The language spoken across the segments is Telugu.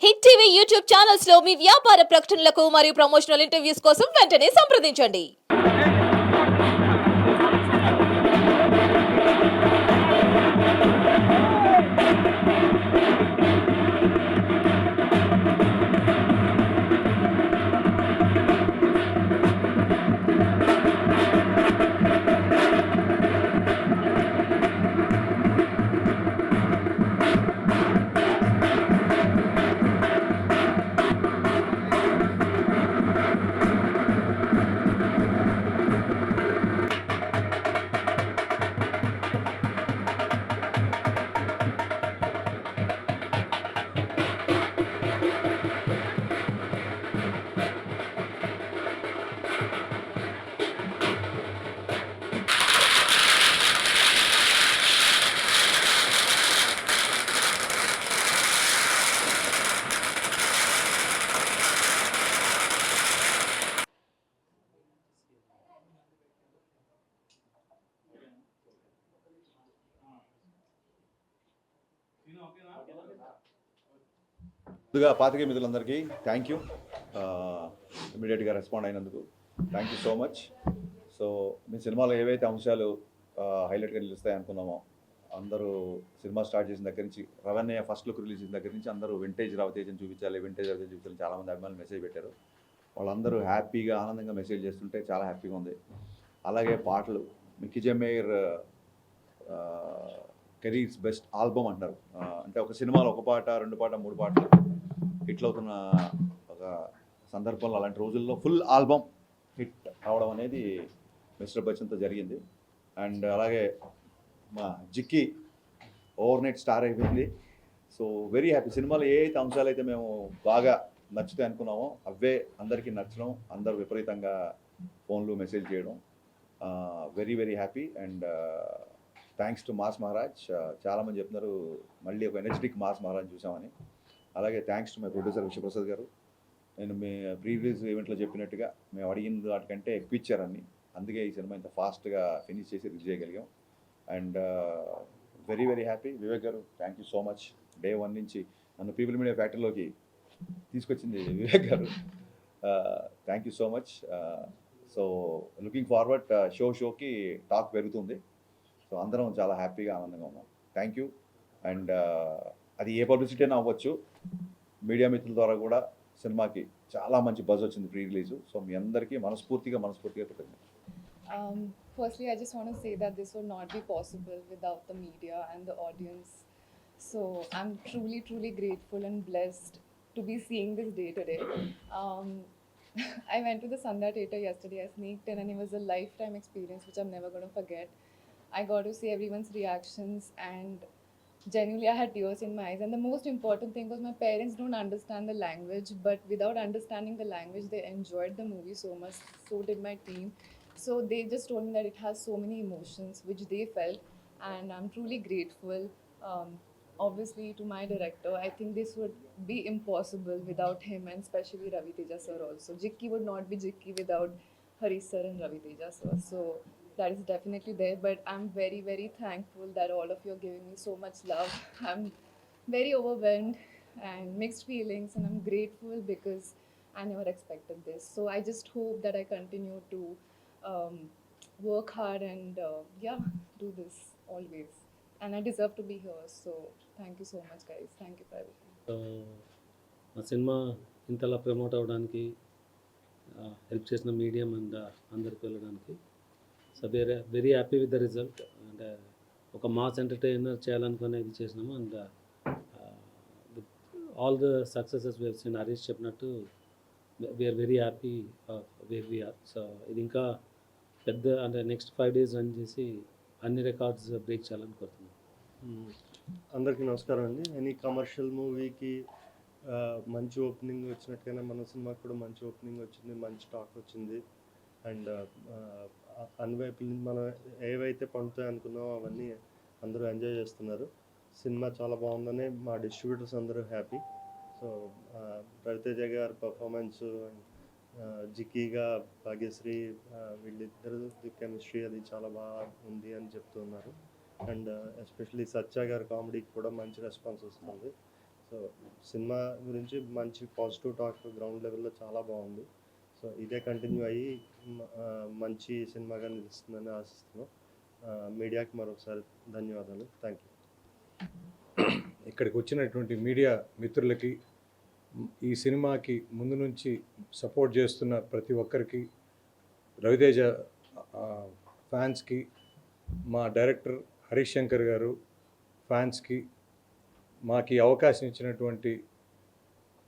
హిట్ టీవీ యూట్యూబ్ ఛానల్స్ లో మీ వ్యాపార ప్రకటనలకు మరియు ప్రమోషనల్ ఇంటర్వ్యూస్ కోసం వెంటనే సంప్రదించండి. ముందుగా పాతికే మిత్రులందరికీ థ్యాంక్ యూ, ఇమీడియట్గా రెస్పాండ్ అయినందుకు thank you so much. So మీ సినిమాలో ఏవైతే అంశాలు హైలైట్గా నిలుస్తాయి అనుకున్నామో, అందరూ సినిమా స్టార్ట్ చేసిన దగ్గర నుంచి రవణ్య ఫస్ట్ లుక్ రిలీజ్ చేసిన దగ్గర నుంచి అందరూ వింటేజ్ రవితేజని చూపించాలి, వింటేజ్ రవితేజ చూపించాలి, చాలామంది అభిమానులు మెసేజ్ పెట్టారు. వాళ్ళందరూ హ్యాపీగా ఆనందంగా మెసేజ్ చేస్తుంటే చాలా హ్యాపీగా ఉంది. అలాగే పాటలు మిక్కీ జమేర్ కెరీర్స్ బెస్ట్ ఆల్బమ్ అంటారు. అంటే ఒక సినిమాలో ఒక పాట, రెండు పాట, మూడు పాటలు హిట్లు అవుతున్న ఒక సందర్భంలో, అలాంటి రోజుల్లో ఫుల్ ఆల్బమ్ హిట్ అవడం అనేది మిస్టర్ బచ్చన్తో జరిగింది. అండ్ అలాగే మా జిక్కి ఓవర్ నైట్ స్టార్ అయిపోయింది. So very happy. సినిమాలో ఏ అయితే అంశాలు అయితే మేము బాగా నచ్చుతాయి అనుకున్నామో అవే అందరికీ నచ్చడం, అందరూ విపరీతంగా ఫోన్లు మెసేజ్ చేయడం, very very happy. And thanks to mass Maharaj. చాలామంది చెప్తున్నారు మళ్ళీ ఒక ఎనర్జెటిక్ మాస్ మహారాజ్ చూసామని. అలాగే thanks to my producer Vishwaprasad గారు. నేను మీ ప్రీ రిలీజ్ ఈవెంట్లో చెప్పినట్టుగా మేము అడిగిన వాటికంటే ఎక్కువ ఇచ్చారని, అందుకే ఈ సినిమా ఇంత ఫాస్ట్గా ఫినిష్ చేసి రిలీజ్ చేయగలిగాం. And very very happy. Vivek గారు thank you so much. Day 1 నుంచి నన్ను పీపుల్ మీడియా ఫ్యాక్టరీలోకి తీసుకొచ్చింది వివేక్ గారు. Thank you so much. So looking forward, షోకి టాక్ పెరుగుతుంది. సో అందరం చాలా హ్యాపీగా ఆనందంగా ఉన్నాం. Thank you. అండ్ అది ఏ పబ్లిసిటీ అయినా అవ్వచ్చు, మీడియా మిత్రుల ద్వారా కూడా సినిమాకి చాలా మంచి బజ్ వచ్చింది ప్రీ రిలీజ్. సో మీ అందరికీ మనస్ఫూర్తిగా కృతజ్ఞతలు. Firstly, I just want to say that this would not be possible without the media and the audience. So I'm truly, truly grateful and blessed to be seeing this day today. I went to the Sandhya Theatre yesterday. I sneaked in and it was a lifetime experience which I'm never going to forget. I got to see everyone's reactions and genuinely I had tears in my eyes. And the most important thing was my parents don't understand the language, but without understanding the language, they enjoyed the movie so much. So did my team. So they just told me that it has so many emotions which they felt, and I'm truly grateful. Obviously to my director, I think this would be impossible without him, and especially Ravi Teja sir also. Jikki would not be Jikki without Harish sir and Ravi Teja sir. So that is definitely there, but I'm very, very thankful that all of you are giving me so much love. I'm very overwhelmed and mixed feelings, and I'm grateful because I never expected this. So I just hope that I continue to work hard and do this always. And I deserve to be here. So thank you so much, guys. Thank you for everything. మా సినిమా ఇంతలా ప్రమోట్ అవ్వడానికి హెల్ప్ చేసిన మీడియం అండ్ అందరికి వెళ్ళడానికి. So very happy with the result. And ఒక మాస్ ఎంటర్టైనర్ చేయాలనుకునే ఇది చేసినాము. And with all the successes we've seen Harish చెప్పినట్టు we are very happy where we are. So ఇది ఇంకా పెద్ద అంటే నెక్స్ట్ 5 days రన్ చేసి అన్ని రికార్డ్స్ బ్రేక్ చేయాలని కోరుతున్నాను. అందరికీ నమస్కారం అండి. ఎనీ కమర్షియల్ మూవీకి మంచి ఓపెనింగ్ వచ్చినట్టుగానే మన సినిమాకి కూడా మంచి ఓపెనింగ్ వచ్చింది, మంచి టాక్ వచ్చింది. అండ్ అన్ని వైపుల నుంచి మనం ఏవైతే పండుతాయి అనుకున్నామో అవన్నీ అందరూ ఎంజాయ్ చేస్తున్నారు. సినిమా చాలా బాగుందని మా డిస్ట్రిబ్యూటర్స్ అందరూ హ్యాపీ. సో రవితేజ గారి పర్ఫార్మెన్స్, జిక్కీగా భాగ్యశ్రీ, వీళ్ళిద్దరు కెమిస్ట్రీ అది చాలా బాగా ఉంది అని చెప్తున్నారు. అండ్ ఎస్పెషలీ సత్య గారి కామెడీకి కూడా మంచి రెస్పాన్స్ వస్తుంది. సో సో సినిమా గురించి మంచి పాజిటివ్ టాక్ గ్రౌండ్ లెవెల్లో చాలా బాగుంది. సో ఇదే కంటిన్యూ అయ్యి మంచి సినిమాగా నిలుస్తుందని ఆశిస్తున్నాం. మీడియాకి మరొకసారి ధన్యవాదాలు. Thank you. ఇక్కడికి వచ్చినటువంటి మీడియా మిత్రులకి, ఈ సినిమాకి ముందు నుంచి సపోర్ట్ చేస్తున్న ప్రతి ఒక్కరికి, రవితేజ ఫ్యాన్స్కి, మా డైరెక్టర్ హరీష్ శంకర్ గారు ఫ్యాన్స్కి, మాకు ఈ అవకాశం ఇచ్చినటువంటి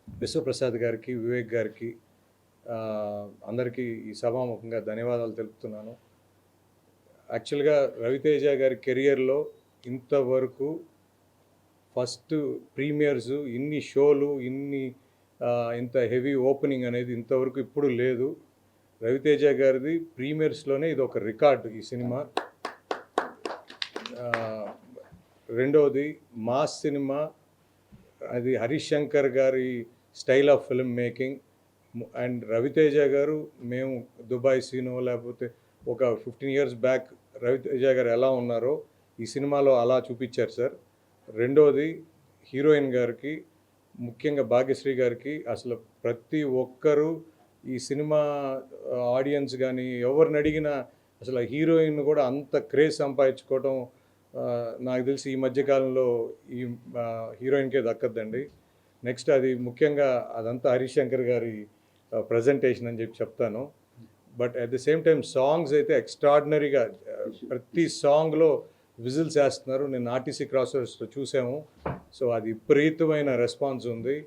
విశ్వప్రసాద్ గారికి, వివేక్ గారికి, అందరికీ ఈ సభాముఖంగా ధన్యవాదాలు తెలుపుతున్నాను. యాక్చువల్గా రవితేజ గారి కెరియర్లో ఇంతవరకు ఫస్ట్ ప్రీమియర్స్, ఇన్ని షోలు, ఇంత హెవీ ఓపెనింగ్ అనేది ఇంతవరకు ఇప్పుడు లేదు. రవితేజ గారిది ప్రీమియర్స్లోనే ఇది ఒక రికార్డు ఈ సినిమా. రెండవది మాస్ సినిమా, అది హరీష్ శంకర్ గారి style of film making. And Ravi Teja గారు, మేము దుబాయ్ సీనో లేకపోతే ఒక 15 years బ్యాక్ రవితేజ గారు ఎలా ఉన్నారో ఈ సినిమాలో అలా చూపించారు సార్. రెండోది హీరోయిన్ గారికి, ముఖ్యంగా భాగ్యశ్రీ గారికి, అసలు ప్రతి ఒక్కరూ ఈ సినిమా ఆడియన్స్ కానీ ఎవరిని అడిగినా అసలు హీరోయిన్ కూడా అంత క్రేజ్ సంపాదించుకోవడం నాకు తెలిసి ఈ మధ్యకాలంలో ఈ హీరోయిన్కే దక్కద్దండి. నెక్స్ట్ అది ముఖ్యంగా అదంతా హరీష్ శంకర్ గారి ప్రజెంటేషన్ అని చెప్తాను. But at the same time songs అయితే ఎక్స్ట్రాడినరీగా, ప్రతి సాంగ్లో విజిల్స్ వేస్తున్నారు. నేను ఆర్టీసీ క్రాస్ రోడ్స్లో చూసాము. సో అది విపరీతమైన రెస్పాన్స్ ఉంది.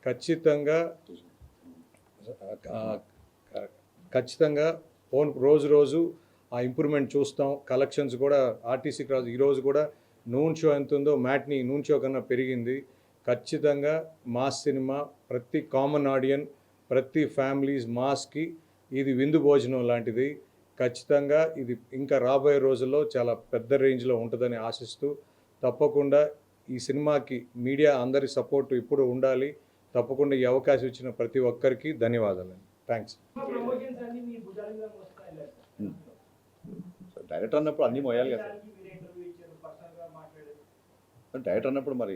ఖచ్చితంగా రోజు ఆ ఇంప్రూవ్మెంట్ చూస్తాం. కలెక్షన్స్ కూడా ఆర్టీసీ క్రాస్ ఈరోజు కూడా నూన్ షో ఎంత ఉందో మ్యాట్ని నూన్ షో కన్నా పెరిగింది. ఖచ్చితంగా మాస్ సినిమా, ప్రతి కామన్ ఆడియన్, ప్రతి ఫ్యామిలీస్ మాస్కి ఇది విందు భోజనం లాంటిది. ఖచ్చితంగా ఇది ఇంకా రాబోయే రోజుల్లో చాలా పెద్ద రేంజ్లో ఉంటుందని ఆశిస్తూ, తప్పకుండా ఈ సినిమాకి మీడియా అందరి సపోర్టు ఇప్పుడు ఉండాలి. తప్పకుండా ఈ అవకాశం ఇచ్చిన ప్రతి ఒక్కరికి ధన్యవాదాలు. థ్యాంక్స్. డైరెక్టర్ అన్నప్పుడు అన్నీ మోయాలి కదా సార్. డైరెక్టర్ అన్నప్పుడు మరి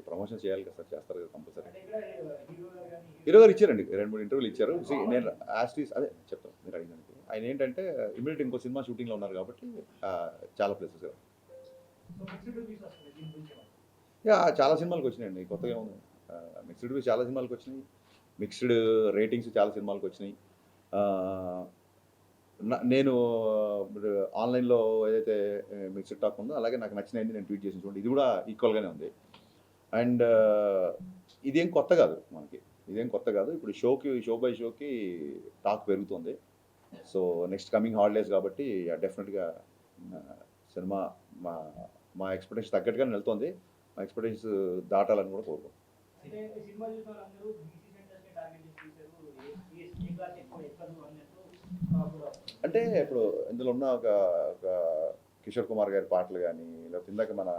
ప్రమోషన్ చేయాలి కదా సార్, చేస్తారు కదా కంపల్సరీ. హీరో గారు ఇచ్చారండి, 2-3 ఇంటర్వ్యూలు ఇచ్చారు. నేను యాస్టీస్ అదే చెప్తాను మీరు అడిగినందుకు. ఆయన ఏంటంటే ఇమీడియట్ ఇంకో సినిమా షూటింగ్లో ఉన్నారు కాబట్టి చాలా ప్లేసెస్ చాలా సినిమాలకు వచ్చినాయండి. కొత్తగా ఉంది, మిక్స్డ్ రివ్యూస్ చాలా సినిమాలకు వచ్చినాయి, మిక్స్డ్ రేటింగ్స్ చాలా సినిమాలకు వచ్చినాయి. నేను ఆన్లైన్లో ఏదైతే మిక్స్డ్ టాక్ ఉందో అలాగే నాకు నచ్చినవి నేను ట్వీట్ చేసిన చూడండి, ఇది కూడా ఈక్వల్గానే ఉంది. అండ్ ఇదేం కొత్త కాదు మనకి, ఇప్పుడు షో బై షోకి టాక్ పెరుగుతుంది. సో నెక్స్ట్ కమింగ్ హాలిడేస్ కాబట్టి డెఫినెట్గా సినిమా మా ఎక్స్పెక్టేషన్ తగ్గట్టుగానే వెళ్తుంది. మా ఎక్స్పెక్టేషన్స్ దాటాలని కూడా కోరుకుంటున్నాం. అంటే ఇప్పుడు ఇందులో ఉన్న ఒక కిషోర్ కుమార్ గారి పాటలు కానీ, లేకపోతే ఇందాక మన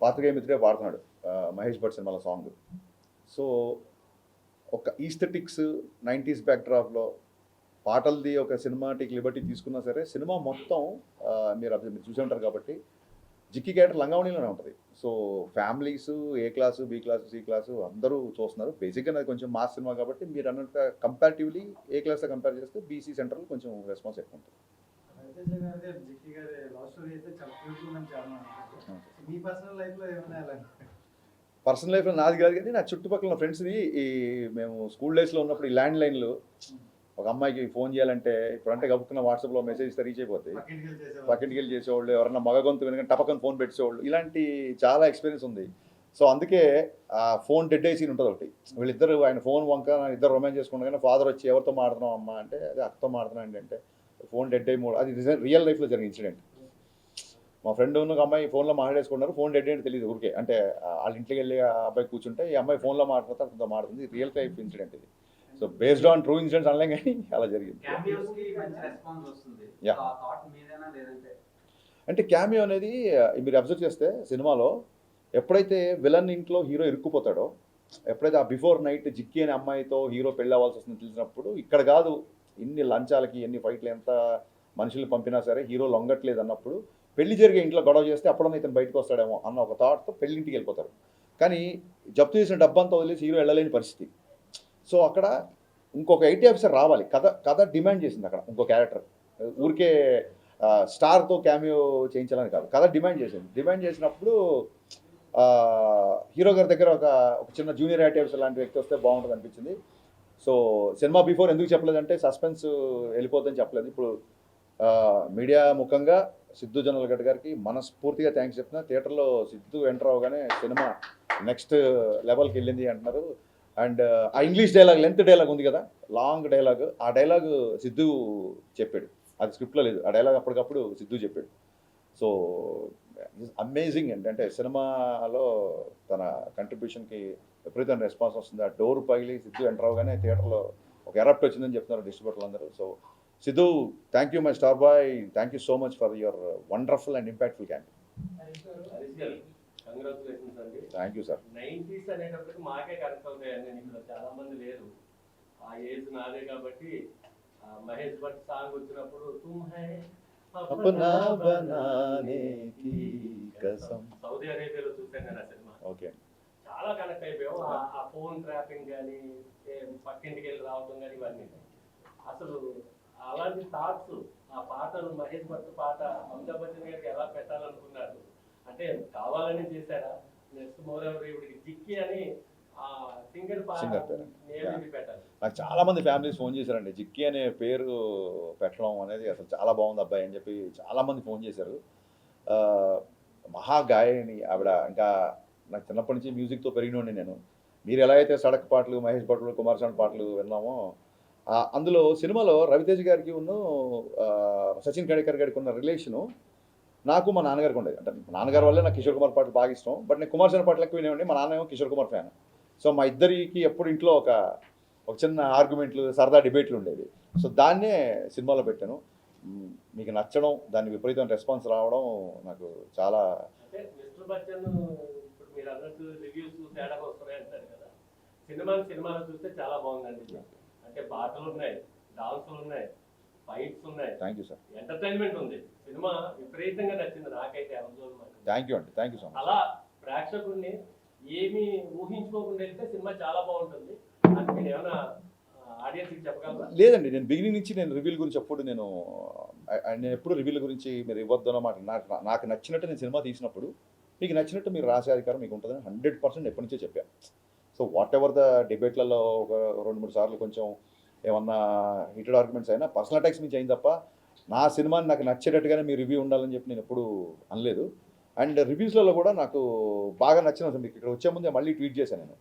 పాత్రికేయ మిత్రుడే పాడుతున్నాడు మహేష్ భట్ సినిమాలో సాంగ్. సో ఒక ఈస్థెటిక్స్ 90s బ్యాక్డ్రాప్లో పాటలది ఒక సినిమాటిక్ లిబర్టీ తీసుకున్నా సరే, సినిమా మొత్తం మీరు చూసే ఉంటారు కాబట్టి జిక్కి క్యారెక్టర్ లంగావణిలోనే ఉంటుంది. So families A class, B class, C class అందరూ చూస్తున్నారు. బేసిక్గా అది కొంచెం మాస్ సినిమా కాబట్టి మీరు అన్నట్టు కంపారిటివ్లీ ఏ క్లాస్తో కంపేర్ చేస్తే బీసీ సెంటర్లో కొంచెం రెస్పాన్స్ ఎక్కువ ఉంటుంది. పర్సనల్ లైఫ్లో నాది కాదు కానీ నా చుట్టుపక్కల ఉన్న ఫ్రెండ్స్ని మేము స్కూల్ డేస్లో ఉన్నప్పుడు ఈ ల్యాండ్ లైన్లు ఒక అమ్మాయికి ఫోన్ చేయాలంటే ఇప్పుడంటే గబుక్కున్న వాట్సాప్లో మెసేజ్ రీచ్ అయిపోతాయి. పక్కింటికి వెళ్ళి చేసేవాళ్ళు, ఎవరన్నా మగ గొంతు వెనుక టపకని ఫోన్ పెట్టేవాళ్ళు, ఇలాంటి చాలా ఎక్స్పీరియన్స్ ఉంది. సో అందుకే ఆ ఫోన్ డెడ్ అయ్యి సీన్ ఉంటుంది ఒకటి. వీళ్ళిద్దరు ఆయన ఫోన్ వంక ఇద్దరు రొమాన్స్ చేసుకుంటా కానీ ఫాదర్ వచ్చి ఎవరితో మాడుతున్నాం అమ్మ అంటే అదే అక్కతో మాడుతున్నాను అంటే ఫోన్ డెడ్ అయ్యి అది రియల్ లైఫ్లో జరిగిన ఇన్సిడెంట్. మా ఫ్రెండ్ ఉన్న అమ్మాయి ఫోన్లో మాట్లాడేసుకున్నారు, ఫోన్ డెడ్ అయ్యి తెలియదు ఊరికే. అంటే వాళ్ళ ఇంటికి వెళ్ళి ఆ అబ్బాయి కూర్చుంటే ఈ అమ్మాయి ఫోన్లో మాట్లాడితే అతనితో మాడుతుంది. రియల్ లైఫ్ ఇన్సిడెంట్ ఇది. So based on true incidents అనలేం కానీ అలా జరిగింది. అంటే క్యామియో అనేది మీరు అబ్జర్వ్ చేస్తే సినిమాలో ఎప్పుడైతే విలన్ ఇంట్లో హీరో ఇరుక్కుపోతాడో, ఎప్పుడైతే ఆ బిఫోర్ నైట్ జిక్కి అనే అమ్మాయితో హీరో పెళ్ళి అవ్వాల్సి వస్తుందని తెలిసినప్పుడు, ఇక్కడ కాదు ఇన్ని లంచాలకి ఎన్ని ఫైట్లు ఎంత మనుషులు పంపినా సరే హీరో లొంగట్లేదు అన్నప్పుడు, పెళ్లి జరిగే ఇంట్లో గొడవ చేస్తే అప్పుడన్నా ఇతను బయటకు వస్తాడేమో అన్న ఒక థాట్తో పెళ్ళింటికి వెళ్ళిపోతారు. కానీ జప్తు చేసిన డబ్బంతా వదిలేసి హీరో వెళ్ళలేని పరిస్థితి. సో అక్కడ ఇంకొక ఐటీ ఆఫీసర్ రావాలి, కథ డిమాండ్ చేసింది అక్కడ ఇంకో క్యారెక్టర్. ఊరికే స్టార్తో క్యామియో చేయించాలని కాదు, కథ డిమాండ్ చేసినప్పుడు హీరో గారి దగ్గర ఒక చిన్న జూనియర్ ఐటీ ఆఫీసర్ లాంటి వ్యక్తి వస్తే బాగుంటుంది అనిపించింది. సో సినిమా బిఫోర్ ఎందుకు చెప్పలేదంటే సస్పెన్స్ వెళ్ళిపోతుందని చెప్పలేదు. ఇప్పుడు మీడియా ముఖంగా సిద్ధు జొన్నలగడ్డ గారికి మనస్ఫూర్తిగా థ్యాంక్స్ చెప్తున్నా. థియేటర్లో సిద్ధు ఎంటర్ అవగానే సినిమా నెక్స్ట్ లెవెల్కి వెళ్ళింది అంటున్నారు. అండ్ ఆ ఇంగ్లీష్ డైలాగ్, లెంత్ డైలాగ్ ఉంది కదా, లాంగ్ డైలాగ్, ఆ డైలాగ్ సిద్ధు చెప్పాడు, అది స్క్రిప్ట్లో లేదు. ఆ డైలాగ్ అప్పటికప్పుడు సిద్ధు చెప్పాడు. సో అమేజింగ్ అండి. అంటే సినిమాలో తన కంట్రిబ్యూషన్కి విపరీతమైన రెస్పాన్స్ వస్తుంది. ఆ డోర్ పగిలి సిద్ధు ఎంటర్ అవగానే థియేటర్లో ఒక ఎరప్ట్ వచ్చిందని చెప్తున్నారు డిస్ట్రిబ్యూటర్లు అందరూ. So Siddhu, thank you my star boy, thank you so much for your wonderful and impactful camp. Congratulations అండి. Thank you sir. 90s అనేటప్పటికి మాకే కనెక్ట్ అవుతాయండి, ఇక్కడ చాలా మంది లేరు. ఆ ఏజ్ నాదే కాబట్టి మహేష్ భట్ సాంగ్ వచ్చినప్పుడు తుమ్ హై అప్నా బనానే కీ కసం. సౌదీ అరేబియాలో చూసాను నేను ఆ సినిమా. ఓకే. చాలా కనెక్ట్ అయిపోయాం. ఆ ఫోన్ ట్రాపింగ్ కానీ, పక్కింటికి వెళ్ళి రావడం కానీ, ఇవన్నీ అసలు అలాంటి థాట్స్. ఆ పాటలు మహేష్ భట్ పాట అమితాబ్ బచ్చన్ గారికి ఎలా పెట్టాలనుకున్నారు అంటే కావాలని చేశారా? నెక్స్ట్ మోరెవర్ ఇవిడికి జిక్కి అని ఆ సింగర్ పేరు. నేమ్ పెట్టాలి. నాకు చాలామంది ఫ్యామిలీస్ ఫోన్ చేశారండి, జిక్కి అనే పేరు పెట్టడం అనేది అసలు చాలా బాగుంది అబ్బాయి అని చెప్పి చాలామంది ఫోన్ చేశారు. మహాగాయని ఆవిడ. ఇంకా నాకు చిన్నప్పటి నుంచి మ్యూజిక్తో పెరిగినోండి నేను. మీరు ఎలా అయితే సడక్ పాటలు, మహేష్ భట్లు, కుమార్ సాంగ్ పాటలు విన్నామో, అందులో సినిమాలో రవితేజ్ గారికి ఉన్న సచిన్ కడేకర్ గారికి ఉన్న రిలేషను నాకు మా నాన్నగారికి ఉండేది. అంటే మా నాన్నగారి వల్లే నాకు కిషోర్ కుమార్ పాటలు బాగా ఇష్టం. బట్ నేను కుమార్ సాంగ్ పాటలు ఎక్కువ వినేవాడిని. మా నాన్న ఏమో కిషోర్ కుమార్ ఫ్యాన్. సో మా ఇద్దరికి ఎప్పుడు ఇంట్లో ఒక చిన్న ఆర్గ్యుమెంట్లు, సరదా డిబేట్లు ఉండేవి. సో దాన్నే సినిమాలో పెట్టాను. మీకు నచ్చడం, దానికి విపరీతమైన రెస్పాన్స్ రావడం నాకు చాలా. అంటే మిస్టర్ బచ్చన్ ఇప్పుడు మీరు అన్నట్టు రివ్యూస్ తేడా వస్తున్నాయి అంటారు కదా, సినిమాలో చూస్తే చాలా బాగుందండి. అంటే పాటలు ఉన్నాయి, డాన్సులు ఉన్నాయి, ఫైట్స్ ఉన్నాయి. Thank you sir. ఎంటర్టైన్మెంట్ ఉంది. సినిమా విపరీతంగా నచ్చింది నాకైతే. థ్యాంక్ యూ అండి, థ్యాంక్ యూ సో మచ్. అలా ప్రేక్షకుడిని ఏమీ ఊహించుకోకుండా వెళ్తే సినిమా చాలా బాగుంటుంది అని మీరు ఏమైనా ఆడియన్స్కి చెప్పగలరా? లేదండి, నేను బిగినింగ్ నుంచి నేను రివ్యూల గురించి ఎప్పుడు నేను ఎప్పుడు రివ్యూల గురించి మీరు ఇవ్వద్దు అన్నమాట. నాకు నచ్చినట్టు నేను సినిమా తీసినప్పుడు మీకు నచ్చినట్టు మీరు రాసే అధికారం మీకు ఉంటుందని 100% ఎప్పటి నుంచో చెప్పాను. సో వాట్ ఎవర్ ద డిబేట్లలో ఒక 2-3 సార్లు కొంచెం ఏమన్నా హీటెడ్ ఆర్గ్యుమెంట్స్ అయినా పర్సనల్ అటాక్స్ నుంచి అయింది తప్ప నా సినిమాని నాకు నచ్చేటట్టుగానే మీ రివ్యూ ఉండాలని చెప్పి నేను ఎప్పుడు అనలేదు. అండ్ రివ్యూస్లలో కూడా నాకు బాగా నచ్చిన, మీకు ఇక్కడ వచ్చే ముందే మళ్ళీ ట్వీట్ చేశాను నేను.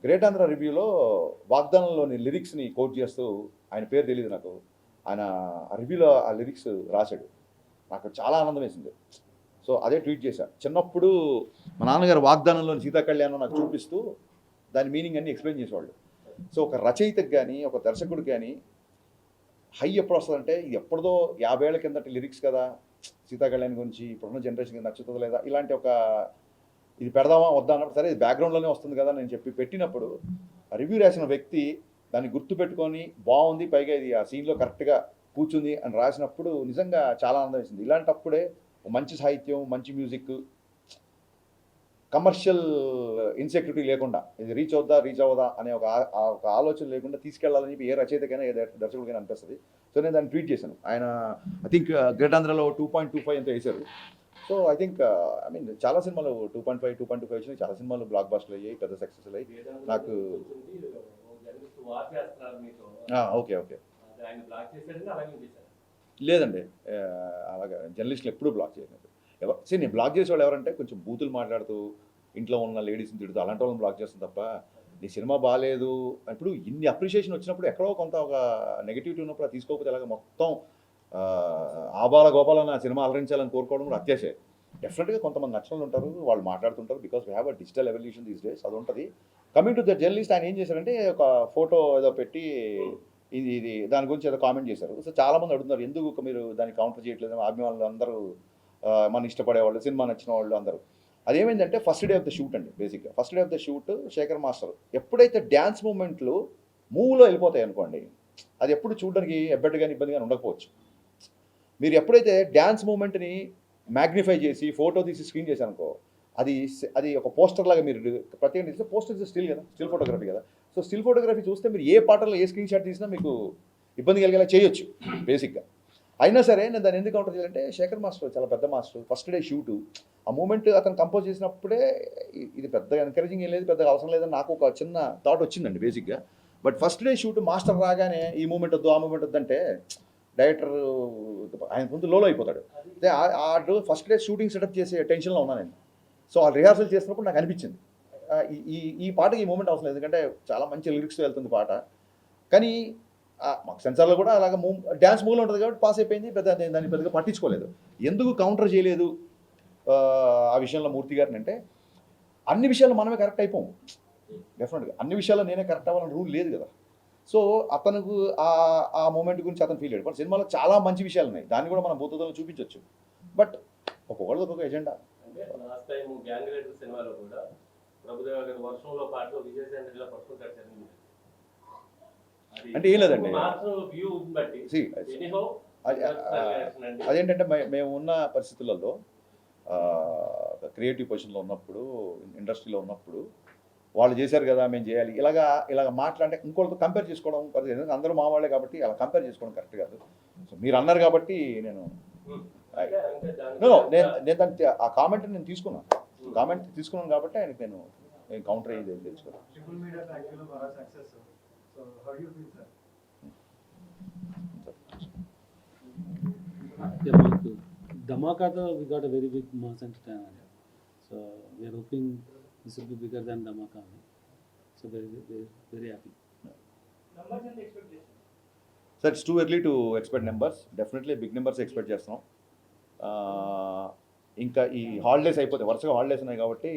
గ్రేట్ ఆంధ్ర రివ్యూలో వాగ్దానంలోని లిరిక్స్ని కోట్ చేస్తూ, ఆయన పేరు తెలియదు నాకు, ఆయన ఆ రివ్యూలో ఆ లిరిక్స్ రాశాడు. నాకు చాలా ఆనందం వేసింది. సో అదే ట్వీట్ చేశాను. చిన్నప్పుడు మా నాన్నగారు వాగ్దానంలోని సీతా కళ్యాణం నాకు చూపిస్తూ దాని మీనింగ్ అన్ని ఎక్స్ప్లెయిన్ చేసేవాళ్ళు. సో ఒక రచయితకు కానీ, ఒక దర్శకుడికి కానీ హై ఎప్పుడు వస్తుందంటే, ఇది ఎప్పుడుదో 50 ఏళ్ల కిందటి లిరిక్స్ కదా, సీతా కళ్యాణ్ గురించి ఇప్పుడున్న జనరేషన్కి నచ్చుతుందో లేదా, ఇలాంటి ఒక ఇది పెడదామా వద్దా అన్నప్పుడు, సరే ఇది బ్యాక్గ్రౌండ్లోనే వస్తుంది కదా నేను చెప్పి పెట్టినప్పుడు, రివ్యూ రాసిన వ్యక్తి దాన్ని గుర్తుపెట్టుకొని బాగుంది, పైగా ఇది ఆ సీన్లో కరెక్ట్గా కూర్చుంది అని రాసినప్పుడు నిజంగా చాలా ఆనందం వేసింది. ఇలాంటప్పుడే మంచి సాహిత్యం, మంచి మ్యూజిక్, కమర్షియల్ ఇన్సెక్యూరిటీ లేకుండా, ఇది రీచ్ అవ్వదా అనే ఒక ఆలోచన లేకుండా తీసుకెళ్లాలని చెప్పి ఏ రచయితకైనా ఏ దర్శకుడికైనా అనిపిస్తుంది. సో నేను దాన్ని ట్వీట్ చేశాను. ఆయన ఐ థింక్ గ్రేట్ ఆంధ్రలో 2.25 ఎంతో వేశారు. So I think I mean చాలా సినిమాలు 2.5, 2.25 వచ్చినాయి. చాలా సినిమాలు బ్లాక్ బస్టర్లు అయ్యాయి, పెద్ద సక్సెస్ అయ్యాయి. నాకు ఓకే ఓకే లేదండి, అలాగా జర్నలిస్టులు ఎప్పుడూ బ్లాక్ చేయలేదు. నేను బ్లాక్ చేసేవాళ్ళు ఎవరంటే కొంచెం బూతులు మాట్లాడుతూ ఇంట్లో ఉన్న లేడీస్ని తిడుతూ అలాంటి వాళ్ళని బ్లాక్ చేస్తుంది తప్ప, నీ సినిమా బాగాలేదు ఇప్పుడు ఇన్ని అప్రిషియేషన్ వచ్చినప్పుడు ఎక్కడో కొంత ఒక నెగిటివిటీ ఉన్నప్పుడు అది తీసుకోకపోతే అలాగే మొత్తం ఆబాల గోపాలని ఆ సినిమా అలరించాలని కోరుకోవడం కూడా అత్యాశే. డెఫినెట్గా కొంతమంది నచ్చలు ఉంటారు, వాళ్ళు మాట్లాడుతుంటారు, because we have a digital evolution these days, అది ఉంటుంది. కమింగ్ టు ద జర్నలిస్ట్, ఆయన ఏం చేశారంటే ఒక ఫోటో ఏదో పెట్టి ఇది దాని గురించి ఏదో కామెంట్ చేశారు. సో చాలామంది అడుగుతున్నారు, ఎందుకు మీరు దాన్ని కౌంటర్ చేయట్లేదు, అభిమానులు అందరూ మన ఇష్టపడేవాళ్ళు, సినిమా నచ్చిన వాళ్ళు అందరూ. అదేమైందంటే first day of the shoot అండి. బేసిక్గా first day of the shoot Shekhar master ఎప్పుడైతే డ్యాన్స్ మూమెంట్లు మూవ్లో వెళ్ళిపోతాయి అనుకోండి, అది ఎప్పుడు చూడడానికి ఎబ్బెట్టుగాని ఇబ్బందిగా ఉండకపోవచ్చు. మీరు ఎప్పుడైతే డ్యాన్స్ మూమెంట్ని మ్యాగ్నిఫై చేసి ఫోటో తీసి స్క్రీన్ చేశారనుకో, అది ఒక పోస్టర్ లాగా మీరు ప్రత్యేకంగా తీస్తే పోస్టర్ స్టిల్ కదా, స్టిల్ ఫోటోగ్రఫీ కదా. సో స్టిల్ ఫోటోగ్రఫీ చూస్తే మీరు ఏ పాటలో ఏ స్క్రీన్ షాట్ తీసినా మీకు ఇబ్బంది కలిగేలా చేయొచ్చు బేసిక్గా. అయినా సరే నేను దాన్ని ఎందుకు కౌంటర్ చేయాలంటే శేఖర్ మాస్టర్ చాలా పెద్ద మాస్టర్. ఫస్ట్ డే షూటు ఆ మూమెంట్ అతను కంపోజ్ చేసినప్పుడే ఇది పెద్దగా ఎంకరేజింగ్ ఏం లేదు, పెద్దగా అవసరం లేదని నాకు ఒక చిన్న థాట్ వచ్చిందండి బేసిక్గా. But first day shoot master రాగానే ఈ మూమెంట్ వద్దు ఆ మూమెంట్ వద్దంటే డైరెక్టర్ ఆయన ముందు లోలో అయిపోతాడు. అయితే ఆ ఫస్ట్ డే షూటింగ్ సెటప్ చేసే టెన్షన్లో ఉన్నాను నేను. సో ఆ రిహార్సల్ చేసినప్పుడు నాకు అనిపించింది ఈ పాటకి ఈ మూమెంట్ అవసరం లేదు, ఎందుకంటే చాలా మంచి లిరిక్స్తో వెళ్తుంది పాట. కానీ మాకు సెన్సార్లో కూడా అలాగ డ్యాన్స్ మూవ్లో ఉంటుంది కాబట్టి పాస్ అయిపోయింది, దాన్ని పెద్దగా పట్టించుకోలేదు. ఎందుకు కౌంటర్ చేయలేదు ఆ విషయంలో మూర్తి గారిని అంటే, అన్ని విషయాల్లో మనమే కరెక్ట్ అయిపోము డెఫినెట్గా. అన్ని విషయాల్లో నేనే కరెక్ట్ అవ్వాలని రూల్ లేదు కదా. సో అతనికి ఆ మూమెంట్ గురించి అతను ఫీల్ అయ్యాడు. బట్ సినిమాలో చాలా మంచి విషయాలు ఉన్నాయి, దాన్ని కూడా మనం భూతద్దంలో చూపించవచ్చు. బట్ ఒక్కొక్కళ్ళది ఒక్కొక్క ఎజెండా. అంటే లాస్ట్ టైం గ్యాంగ్ లీడర్ సినిమాలో కూడా ప్రభుదేవ గారి వర్షంలో పాటలో విజయసేన పట్టుకుంటాడు చరణ్. అంటే ఏం లేదండి, వ్యూ బట్టి ఎనీహౌ అదేంటంటే మేము ఉన్న పరిస్థితులలో క్రియేటివ్ పొజిషన్లో ఉన్నప్పుడు, ఇండస్ట్రీలో ఉన్నప్పుడు వాళ్ళు చేశారు కదా మేము చేయాలి ఇలాగ మాట్లాడే ఇంకోళ్ళతో కంపేర్ చేసుకోవడం ఎందుకంటే అందరూ మా వాళ్ళే కాబట్టి అలా కంపేర్ చేసుకోవడం కరెక్ట్ కాదు. సో మీరు అన్నారు కాబట్టి నేను దాన్ని ఆ కామెంట్ నేను తీసుకున్నాను కాబట్టి ఆయనకి నేను కౌంటర్ అయ్యేది తెలుసుకోవాలి. మాకు ధమాకాతో we got a very big mass entertainer. So we are hoping this will be bigger than Dhamaka. So very happy. Sir it's too early to expect numbers. Definitely big numbers expect చేస్తున్నాం. ఇంకా ఈ హాలిడేస్ అయిపోతాయి, వరుసగా హాలిడేస్ ఉన్నాయి కాబట్టి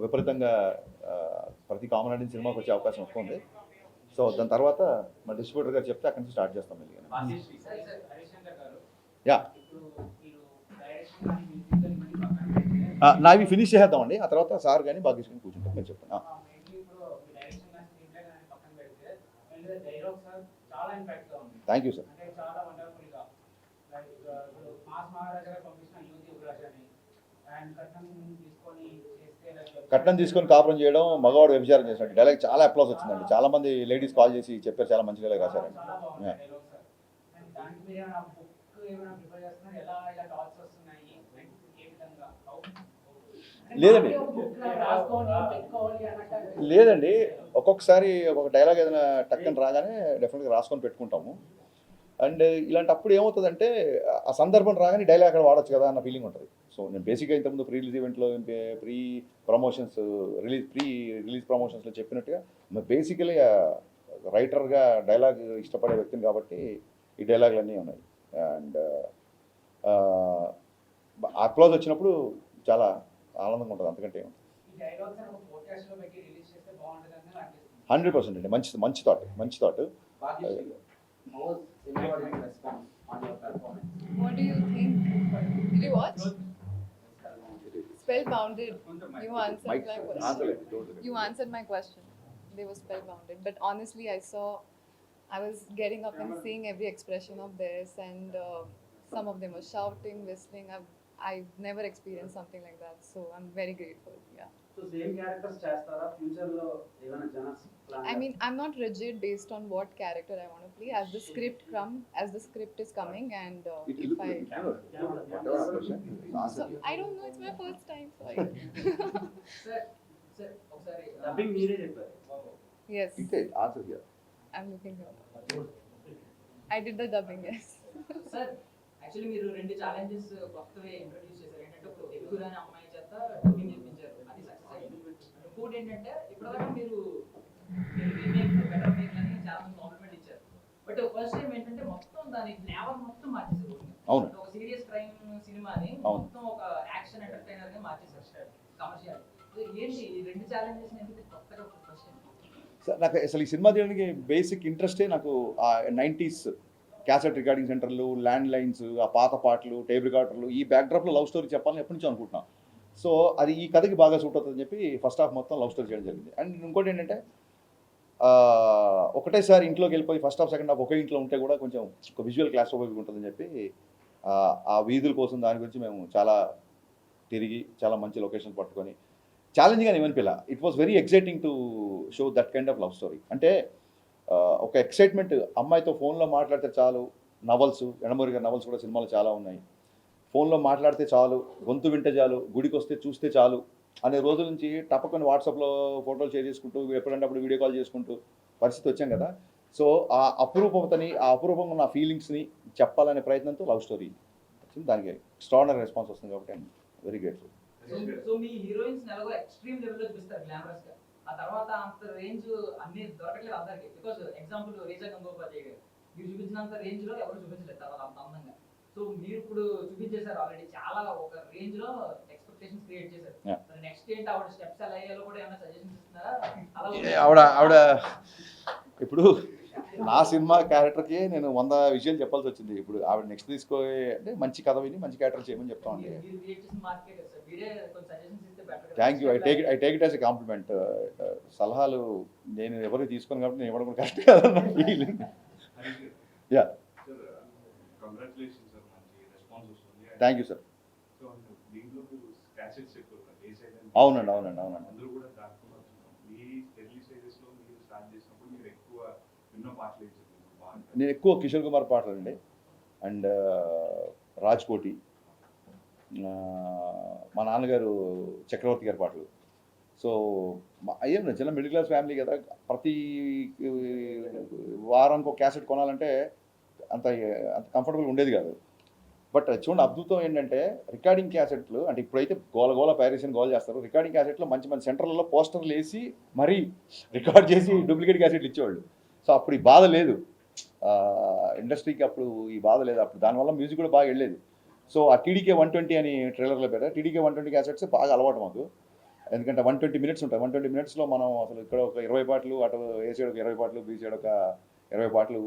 విపరీతంగా ప్రతి కామన్ ఆడియన్స్ సినిమాకి వచ్చే అవకాశం వస్తుంది. సో దాని తర్వాత మా డిస్ట్రిబ్యూటర్ గారు చెప్తే అక్కడి నుంచి స్టార్ట్ చేస్తాం మెల్లిగా. యా నావి ఫినిష్ చేద్దామండి, ఆ తర్వాత సార్ కానీ బాగా తీసుకుని కూర్చుంటాం. నేను చెప్తాను. Thank you sir. కట్నం తీసుకొని కాపురం చేయడం మగవాడు వ్యభిచారం చేసినట్టు డైలాగ్ చాలా అప్లాస్ వచ్చిందండి. చాలా మంది లేడీస్ కాల్ చేసి చెప్పారు, చాలా మంచి డైలాగ్ రాశారండి. లేదండి ఒక్కొక్కసారి ఒక్కొక్క డైలాగ్ ఏదైనా టక్కని రాగానే డెఫినెట్గా రాసుకొని పెట్టుకుంటాము. అండ్ ఇలాంటప్పుడు ఏమవుతుందంటే ఆ సందర్భం రాగానే డైలాగ్ అక్కడ వాడచ్చు కదా అన్న ఫీలింగ్ ఉంటుంది. సో నేను బేసిక్గా ఇంతకుముందు ప్రీ రిలీజ్ ఈవెంట్లో ప్రీ రిలీజ్ ప్రమోషన్స్లో చెప్పినట్టుగా బేసికలీ రైటర్గా డైలాగ్ ఇష్టపడే వ్యక్తిని కాబట్టి ఈ డైలాగులు అన్నీ ఉన్నాయి. అండ్ అప్లాజ్ వచ్చినప్పుడు చాలా ఆనందంగా ఉంటుంది, అంతకంటే 100% అండి. మంచి thought. What do you think? Did you watch? Spellbounded. You answered my question. You answered my question. They were spellbounded. But honestly, I was getting up and seeing every expression of theirs, and some of them were shouting, whistling. I've never experienced something like that, so I'm very grateful. Yeah. So same characters chestara future lo evana jana plan. I mean, I'm not rigid based on what character I want to play. As the script is coming, and if I so I don't know. It's my first time, so Sir, ఒకసారి డబ్బింగ్ మీరే చెప్పారు. yes, answer here. I'm looking here. I did the dubbing, yes. Sir actually మీరు రెండు ఛాలెంజెస్ కొత్తగా ఇంట్రొడ్యూస్ చేశారు. ఏంటంటే ఒక తెలుగు అనే అమ్మాయి చేత డబ్బింగ్ చేయించారు, అది సక్సెస్ అయింది. ఇంకోటి ఏంటంటే ఇప్పటిదాకా మీరు రీమేక్ బెటర్ మేక్ అని చాలా మంది కాంప్లిమెంట్ ఇచ్చారు. బట్ ఫస్ట్ టైం ఏంటంటే మొత్తం దాని ఫ్లేవర్ మొత్తం మార్చేశారు. అవును. ఒక సీరియస్ క్రైమ్ సినిమాని మొత్తం ఒక యాక్షన్ ఎంటర్టైనర్ గా మార్చేశారు, కమర్షియల్. ఏంటి ఈ రెండు ఛాలెంజెస్ ఎందుకు కొత్తగా ఫస్ట్ టైం? సార్ నాకు అసలు ఈ సినిమా తీయడానికి బేసిక్ ఇంట్రెస్టే నాకు ఆ 90s క్యాసెట్ రికార్డింగ్ సెంటర్లు, ల్యాండ్ లైన్స్, ఆ పాత పాటలు, టేప్ రికార్డర్లు, ఈ బ్యాక్డ్రాప్లో లవ్ స్టోరీ చెప్పాలని ఎప్పటి నుంచో అనుకుంటున్నాను. సో అది ఈ కథకి బాగా సూట్ అవుతుందని చెప్పి ఫస్ట్ హాఫ్ మొత్తం లవ్ స్టోరీ చేయడం జరిగింది. అండ్ ఇంకోటి ఏంటంటే ఒకటేసారి ఇంట్లోకి వెళ్ళిపోయి ఫస్ట్ హాఫ్ సెకండ్ హాఫ్ ఒకే ఇంట్లో ఉంటే కూడా కొంచెం ఒక విజువల్ క్లాస్ట్రోఫోబిక్ ఉంటుందని చెప్పి ఆ వీధుల కోసం దాని గురించి మేము చాలా తిరిగి చాలా మంచి లొకేషన్ పట్టుకొని ఛాలెంజింగ్ అని ఏమనిపిల్ల. It was very exciting to show that kind of love story. అంటే ఒక ఎక్సైట్మెంట్, అమ్మాయితో ఫోన్లో మాట్లాడితే చాలు. నవల్స్, ఎండమూరి గారి నవల్స్ కూడా సినిమాలు చాలా ఉన్నాయి. ఫోన్లో మాట్లాడితే చాలు, గొంతు వింటే చాలు, గుడికి వస్తే చూస్తే చాలు అనే రోజుల నుంచి టపకొని వాట్సాప్లో ఫోటోలు షేర్ చేసుకుంటూ ఎప్పుడంటే అప్పుడు వీడియో కాల్ చేసుకుంటూ పరిస్థితి వచ్చాం కదా. సో ఆ అపురూపతని, ఆ అపురూపంగా ఉన్న ఫీలింగ్స్ని చెప్పాలనే ప్రయత్నంతో లవ్ స్టోరీ వచ్చింది. దానికి ఎక్స్ట్రాడినరీ రెస్పాన్స్ వస్తుంది కాబట్టి ఐఎమ్ వెరీ గ్రేట్ఫుల్. సో మీ హీరోయిన్స్ నెలగో ఎక్స్ట్రీమ్ లెవెల్లో చూపిస్తారు గ్లామరస్ గా, ఆ తర్వాత అంత రేంజ్ అన్ని దొరకట్లేదు అందరికి. బికాజ్ ఎగ్జాంపుల్ రీజా గంగోపాధ్యాయ గారు మీరు చూపించినంత రేంజ్ లో ఎవరు చూపించలేదు తర్వాత అంత అందంగా. సో మీరు ఇప్పుడు చూపించేశారు ఆల్రెడీ, చాలా ఒక రేంజ్ లో ఎక్స్పెక్టేషన్స్ క్రియేట్ చేశారు. నెక్స్ట్ ఏంటి ఆవిడ స్టెప్స్ ఎలా అయ్యాలో కూడా ఏమైనా సజెషన్స్ ఇస్తున్నారా? ఆవిడ ఇప్పుడు నా సినిమా క్యారెక్టర్కి నేను 100 విషయాలు చెప్పాల్సి వచ్చింది. ఇప్పుడు ఆవిడ నెక్స్ట్ తీసుకోే అంటే మంచి కథ విని మంచి క్యారెక్టర్ చేయమని చెప్తామండి. Thank you. I take it as a compliment. సలహాలు నేను ఎవరికి తీసుకోను కాబట్టి నేను ఇవ్వడం కూడా కష్టం కాదన్న feeling. Yeah, thank you sir. అవునండి. నేను ఎక్కువ కిషోర్ కుమార్ పాటలు అండి, అండ్ రాజ్కోటి, మా నాన్నగారు చక్రవర్తి గారి పాటలు. సో అయ్యాను చిన్న మిడిల్ క్లాస్ ఫ్యామిలీ కదా, ప్రతి వారానికి ఒక క్యాసెట్ కొనాలంటే అంత కంఫర్టబుల్ ఉండేది కాదు. బట్ చూడండి అద్భుతం ఏంటంటే రికార్డింగ్ క్యాసెట్లు అంటే ఇప్పుడైతే గోల ప్యారిసిన్ గోల్ చేస్తారు. రికార్డింగ్ క్యాసెట్లో మంచి మంచి సెంటర్లలో పోస్టర్లు వేసి మరీ రికార్డ్ చేసి డూప్లికేట్ క్యాసెట్లు ఇచ్చేవాళ్ళు. సో అప్పుడు ఈ బాధ లేదు, ఇండస్ట్రీకి అప్పుడు ఈ బాధ లేదు. అప్పుడు దానివల్ల మ్యూజిక్ కూడా బాగా వెళ్ళేది. సో ఆ టీడీకే 120 అని ట్రైలర్లో పెట్టారు. టీడీకే 120 క్యాసెట్స్ బాగా అలవాటు మాకు, ఎందుకంటే 120 మినిట్స్ ఉంటాయి. 120 మినిట్స్లో మనం అసలు ఇక్కడ ఒక 20 పాటలు, అటు ఏ సైడ్ ఒక 20 పాటలు, బీ సైడ్ ఒక 20 పాటలు.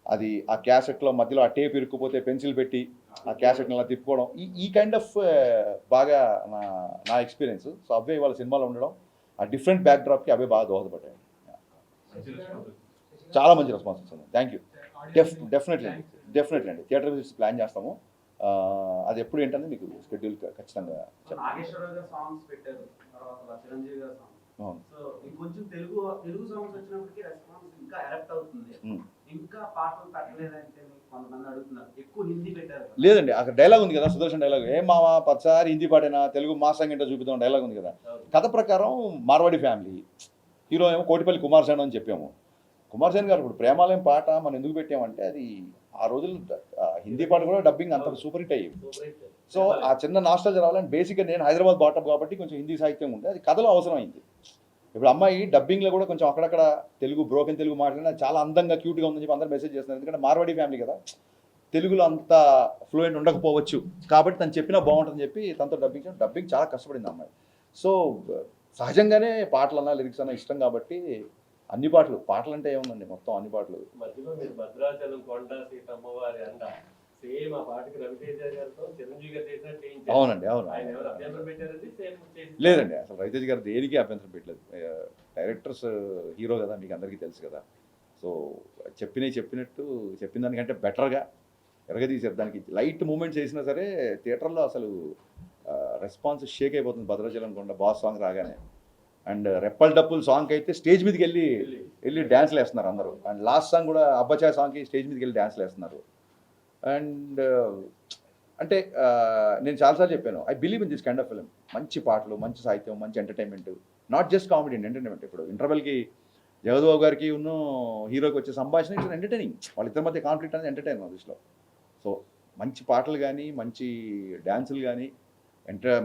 అది ఆ క్యాసెట్లో మధ్యలో ఆ టేప్ ఇరుక్కుపోతే పెన్సిల్ పెట్టి ఆ క్యాసెట్ని అలా తిప్పుకోవడం, ఈ కైండ్ ఆఫ్ బాగా నా ఎక్స్పీరియన్స్. సో అవే వాళ్ళ సినిమాలో ఉండడం, ఆ డిఫరెంట్ బ్యాక్ డ్రాప్కి అవే బాగా దోహదపడ్డాయి. చాలా మంచి రెస్పాన్స్ వచ్చింది. Thank you. డెఫినెట్లీ అండి థియేటర్ విజిట్స్ ప్లాన్ చేస్తాము. అది ఎప్పుడు ఏంటంటే మీకు షెడ్యూల్ ఖచ్చితంగా అవును. సో ఇంకొంచెం తెలుగు సాంగ్స్ వచ్చినప్పటికీ రెస్పాన్స్ ఇంకా ఎరప్ట్ అవుతుంది. ఇంకా పాటలు పెట్టలేదంటే కొంతమంది అడుగుతున్నారు, ఎక్కువ హిందీ పెట్టారు. లేదండి, అక్కడ డైలాగ్ ఉంది కదా, సుదర్శన్ డైలాగ్, ఏ మావా పచ్చారి హిందీ పాటేనా తెలుగు మాసంగా ఏంటో చూపిద్దాం డైలాగ్ ఉంది కదా. కథ ప్రకారం మార్వాడి ఫ్యామిలీ, హీరో ఏమో కోటిపల్లి కుమార్ సేన్ అని చెప్పాము. కుమార్ సేన్ గారు ఇప్పుడు ప్రేమాలయం పాట మనం ఎందుకు పెట్టామంటే అది ఆ రోజులు హిందీ పాట కూడా డబ్బింగ్ అంత సూపర్ హిట్ అయ్యింది. సో ఆ చిన్న నాస్టాలజీ రావాలని బేసిక్గా నేను హైదరాబాద్ బాటప్ కాబట్టి కొంచెం హిందీ సాహిత్యం ఉంటే అది కథలో అవసరం అయింది. ఇప్పుడు అమ్మాయి డబ్బింగ్లో కూడా కొంచెం అక్కడక్కడ తెలుగు బ్రోకెన్ తెలుగు మాట్లాడినా చాలా అందంగా క్యూట్గా ఉందని చెప్పి అందరూ మెసేజ్ చేస్తున్నారు. ఎందుకంటే మార్వాడి ఫ్యామిలీ కదా, తెలుగులో అంత ఫ్లూయెంట్ ఉండకపోవచ్చు కాబట్టి తను చెప్పినా బాగుంటుందని చెప్పి తనతో డబ్బింగ్ చాలా కష్టపడింది అమ్మాయి. సో సహజంగానే పాటలు అన్నా లిరిక్స్ అన్నా ఇష్టం కాబట్టి అన్ని పాటలు అంటే ఏముందండి, మొత్తం అన్ని పాటలు. మధ్యలో మీరు భద్రాచలం కొండ సీతమ్మవారి అంట సేమ్ ఆ పాటకి రవితేజ గారితో చిరంజీవి గారు చేసినట్టు. అవునండి, అవును. ఆయన ఎవరు అభ్యంతరం పెట్టారండి? సేమ్ లేదండి, అసలు రవితేజ గారు దేనికి అభ్యంతరం పెట్టలేదు. డైరెక్టర్స్ హీరో కదా, మీకు అందరికీ తెలుసు కదా. సో చెప్పినట్టు చెప్పిన దానికంటే బెటర్గా ఎరగదీశారు. దానికి లైట్ మూమెంట్స్ వేసినా సరే థియేటర్లో అసలు రెస్పాన్స్ షేక్ అయిపోతుంది. భద్రాచలం కొండ బాస్ సాంగ్ రాగానే, అండ్ రెప్పల్ డప్పుల్ సాంగ్కి అయితే స్టేజ్ మీదకి వెళ్ళి డ్యాన్స్లు వేస్తున్నారు అందరూ. అండ్ లాస్ట్ సాంగ్ కూడా అబ్బచాయ్ సాంగ్కి స్టేజ్ మీదకి వెళ్ళి డ్యాన్స్లు వేస్తున్నారు. అండ్ అంటే నేను చాలాసార్లు చెప్పాను, I believe in this kind of film. మంచి పాటలు, మంచి సాహిత్యం, మంచి entertainment, not just comedy and entertainment. ఇప్పుడు ఇంటర్వెల్కి జగద్బాబు గారికి ఉన్న హీరోకి వచ్చే సంభాషణ ఇట్స్ ఎంటర్టైనింగ్. వాళ్ళిద్దరి మధ్య కాన్ఫ్లిక్ట్ అనేది ఎంటర్టైన్ నా దృష్టిలో. సో మంచి పాటలు కానీ, మంచి డ్యాన్సులు కానీ,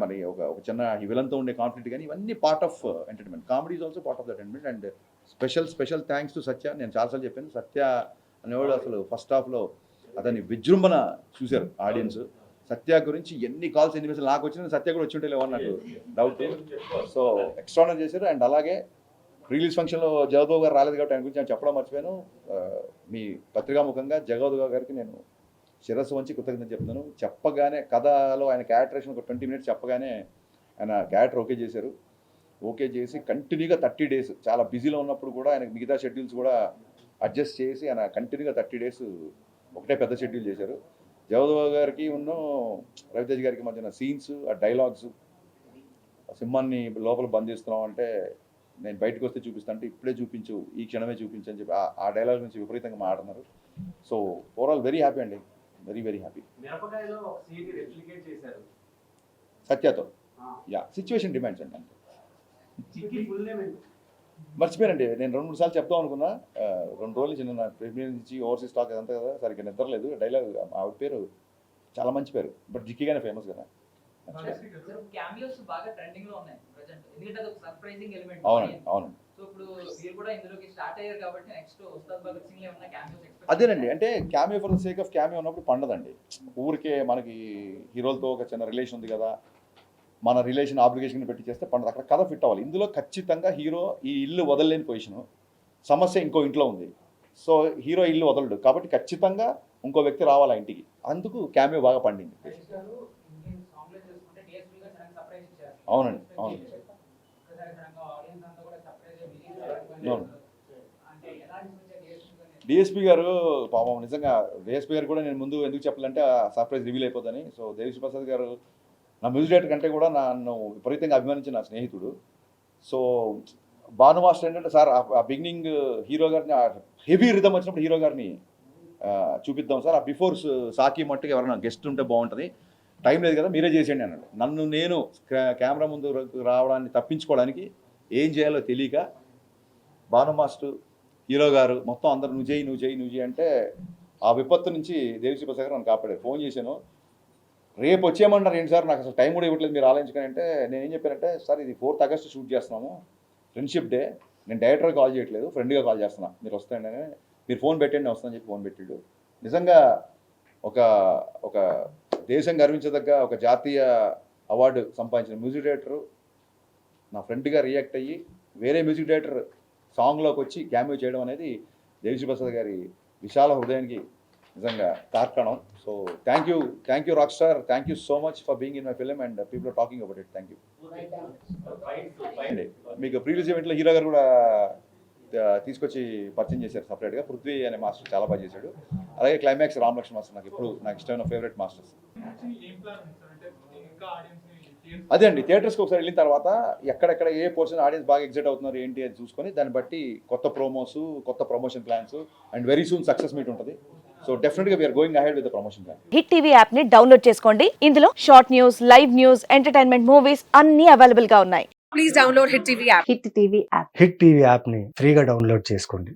మరి ఒక చిన్న విలన్తో ఉండే కాన్ఫ్లిక్ట్ కానీ, ఇవన్నీ part of entertainment. Comedy is also part of the entertainment. And special thanks to Satya. నేను చాలాసార్లు చెప్పాను, సత్య అనేవాడు అసలు ఫస్ట్ హాఫ్లో అతని విజృంభణ చూశారు ఆడియన్స్. సత్య గురించి ఎన్ని కాల్స్ ఎన్ని మెసేజ్ నాకు వచ్చిన సత్య కూడా వచ్చి ఉంటే లేవో నాకు డౌట్. సో ఎక్స్ట్రానర్ చేశారు. అండ్ అలాగే రిలీజ్ ఫంక్షన్లో జగద్బాబు గారు రాలేదు కాబట్టి ఆయన గురించి నేను చెప్పడం మర్చిపోయాను. మీ పత్రికాముఖంగా జగద్బాబు గారికి నేను శిరస్సు వంచి కృతజ్ఞత చెప్తున్నాను. చెప్పగానే కథలో ఆయన క్యారెక్టరేషన్ ఒక 20 minutes చెప్పగానే ఆయన క్యారెక్టర్ ఓకే చేశారు. ఓకే చేసి కంటిన్యూగా 30 days చాలా బిజీలో ఉన్నప్పుడు కూడా ఆయన మిగతా షెడ్యూల్స్ కూడా అడ్జస్ట్ చేసి ఆయన కంటిన్యూగా 30 days ఒకటే పెద్ద షెడ్యూల్ చేశారు. జగదేవ్ గారికి రవితేజ గారికి మధ్యన సీన్స్, ఆ డైలాగ్స్, సింహాన్ని లోపల బంధిస్తున్నాం అంటే నేను బయటకు వస్తే చూపిస్తాను అంటే ఇప్పుడే చూపించు, ఈ క్షణమే చూపించు అని చెప్పి ఆ డైలాగ్ నుంచి విపరీతంగా మాట్లాడుతున్నారు. సో ఓవరాల్ వెరీ హ్యాపీ అండి, వెరీ వెరీ హ్యాపీ. మిరపకాయలో ఒక సీన్ రెప్లికేట్ చేశారు సత్యతో సిచ్యువేషన్ డిమాండ్స్ అండి అంతే. చిక్కి ఫుల్ నేమ్ మర్చిపోయానండి, నేను 2-3 సార్లు చెప్తాం అనుకున్నా. 2 రోజులు చిన్న నా ప్రెగ్నెన్సీ నుంచి ఓవర్సీస్ స్టాక్ అదంతా కదా, సరిగ్గా నిద్రలేదు. డైలాగ్ ఆవిడ పేరు చాలా మంచి పేరు, బట్ జిక్కిగానే ఫేమస్ కదా. క్యామియోస్ బాగా ట్రెండింగ్ లో ఉన్నాయి ప్రెజెంట్, ఎందుకంటే అది ఒక సర్ప్రైజింగ్ ఎలిమెంట్. అవునండి అవునండి. సో ఇప్పుడు మీరు కూడా ఇందులోకి స్టార్ట్ అయ్యారు కాబట్టి నెక్స్ట్ ఉస్తాద్ భగత్ సింగ్ లో ఏమన్నా క్యామియోస్ ఎక్స్పెక్ట్ అదేనండి, అంటే cameo for the sake of cameo ఉన్నప్పుడు పండదండి. ఊరికే మనకి హీరోలతో ఒక చిన్న రిలేషన్ ఉంది కదా, మన రిలేషన్ ఆబ్లిగేషన్ పెట్టి చేస్తే పండదు. అక్కడ కథ ఫిట్ అవ్వాలి. ఇందులో ఖచ్చితంగా హీరో ఈ ఇల్లు వదలలేని పొజిషను, సమస్య ఇంకో ఇంట్లో ఉంది. సో హీరో ఇల్లు వదలడు కాబట్టి ఖచ్చితంగా ఇంకో వ్యక్తి రావాలి ఆ ఇంటికి. అందుకు క్యామియో బాగా పండింది. అవునండి అవును. అవును. డిఎస్పీ గారు పాపం నిజంగా, డిఎస్పీ గారు కూడా నేను ముందు ఎందుకు చెప్పాలంటే సర్ప్రైజ్ రివీల్ అయిపోతుందని. సో దేవిశ్రీ ప్రసాద్ గారు నా మ్యూజిక్ డైరెక్టర్ కంటే కూడా నన్ను విపరీతంగా అభిమానించిన నా స్నేహితుడు. సో భాను మాస్టర్ ఏంటంటే, సార్ ఆ బిగినింగ్ హీరో గారిని హెవీ రిథమ్ వచ్చినప్పుడు హీరో గారిని చూపిద్దాం సార్, ఆ బిఫోర్ సాకి మట్టుకు ఎవరైనా గెస్ట్ ఉంటే బాగుంటుంది, టైం లేదు కదా మీరే చేసేయండి అన్నాడు. నన్ను నేను కెమెరా ముందు రావడాన్ని తప్పించుకోవడానికి ఏం చేయాలో తెలియక భాను మాస్టర్, హీరో గారు మొత్తం అందరు నువ్వు చేయి అంటే ఆ విపత్తు నుంచి దేవిశ్రీ ప్రసాద్ గారు నన్ను కాపాడారు. ఫోన్ చేశాను, రేపు వచ్చేయమన్నారు ఏంటి సార్, నాకు అసలు టైం కూడా ఇవ్వట్లేదు మీరు ఆలోచించుకొని అంటే, నేను ఏం చెప్పానంటే, సార్ ఇది 4th ఆగస్ట్ షూట్ చేస్తున్నాము, ఫ్రెండ్షిప్ డే, నేను డైరెక్టర్గా కాల్ చేయట్లేదు, ఫ్రెండ్గా కాల్ చేస్తున్నా, మీరు వస్తాయండి అని. మీరు ఫోన్ పెట్టండి నేను వస్తానని చెప్పి ఫోన్ పెట్టాడు. నిజంగా ఒక దేశం గర్వించదగ్గ ఒక జాతీయ అవార్డు సంపాదించిన మ్యూజిక్ డైరెక్టరు నా ఫ్రెండ్గా రియాక్ట్ అయ్యి వేరే మ్యూజిక్ డైరెక్టర్ సాంగ్లోకి వచ్చి క్యామియో చేయడం అనేది దేవిశ్రీ ప్రసాద్ గారి విశాల హృదయానికి నిజంగా తార్కాణం. So thank you rock star, thank you so much for being in my film and people are talking about it. Thank you అండి. మీకు ప్రీవియస్ ఈవెంట్లో హీరో గారు కూడా తీసుకొచ్చి పరిచయం చేశారు సపరేట్గా. పృథ్వీ అనే మాస్టర్ చాలా బాగా చేశాడు. అలాగే క్లైమాక్స్ రామలక్ష్మణ్ మాస్టర్ నాకు ఇష్టమైన ఫేవరెట్ మాస్టర్స్. అదే అండి, థియేటర్స్కి ఒకసారి వెళ్ళిన తర్వాత ఎక్కడెక్కడ ఏ పోర్షన్ ఆడియన్స్ బాగా ఎగ్జైట్ అవుతున్నారు ఏంటి అని చూసుకొని దాన్ని బట్టి కొత్త promotion plans and very soon success meet ఉంటుంది. సో డెఫినెట్గా we are going ahead with the promotion plan. Hit TV app ని డౌన్లోడ్ చేసుకోండి. ఇందులో short news, live news, entertainment movies అన్ని అవైలబుల్ గా ఉన్నాయి. Please download Hit TV app. Hit TV app ని ఫ్రీగా డౌన్లోడ్ చేసుకోండి.